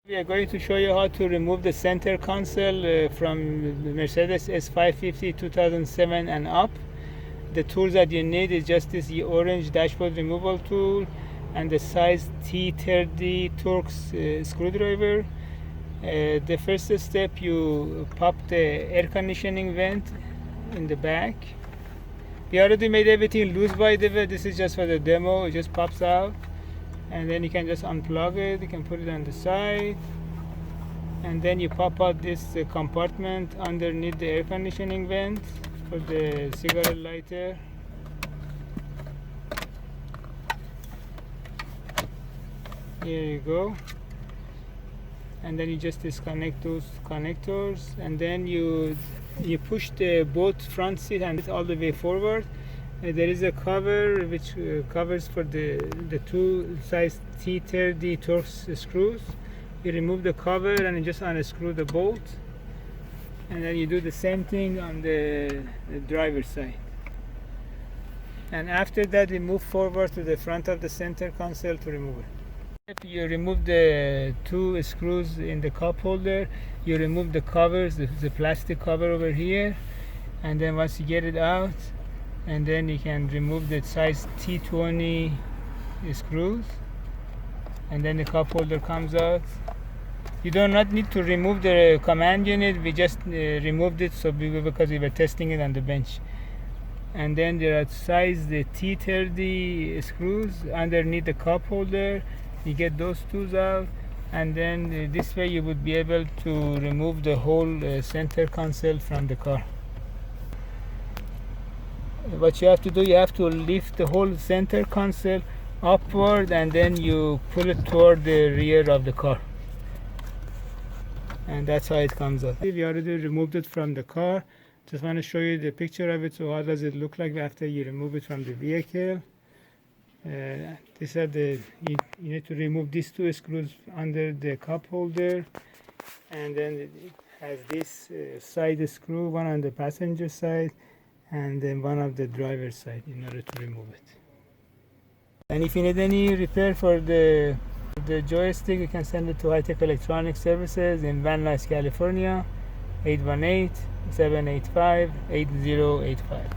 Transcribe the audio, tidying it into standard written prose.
We are going to show you how to remove the center console from the Mercedes S550 2007 and up. The tools that you need is just this orange dashboard removal tool and the size T30 Torx screwdriver. The first step, you pop the air conditioning vent in the back. We already made everything loose by the way. This is just for the demo. It just pops out. And then you can just unplug it, you can put it on the side, and then you pop out this compartment underneath the air conditioning vent for the cigarette lighter. Here you go. And then you just disconnect those connectors, and then you push the both front seat and all the way forward. There is a cover which covers for the two size T30 Torx screws. You remove the cover and you just unscrew the bolt, and then you do the same thing on the driver's side. And after that, you move forward to the front of the center console to remove it. You remove the two screws in the cup holder. You remove the covers, the plastic cover over here, and then once you get it out, and then you can remove the size T20 screws, and then the cup holder comes out. You do not need to remove the command unit. We just removed it because we were testing it on the bench. And then there are size the T30 screws underneath the cup holder. You get those tools out, and then this way you would be able to remove the whole center console from the car. What you have to do, you have to lift the whole center console upward, and then you pull it toward the rear of the car, and that's how it comes out. We already removed it from the car. Just want to show you the picture of it. So how does it look like after you remove it from the vehicle? These are you need to remove these two screws under the cup holder, and then it has this side screw, one on the passenger side and then one of the driver's side, in order to remove it. And if you need any repair for the joystick, you can send it to High Tech Electronic Services in Van Nuys, California, 818-785-8085.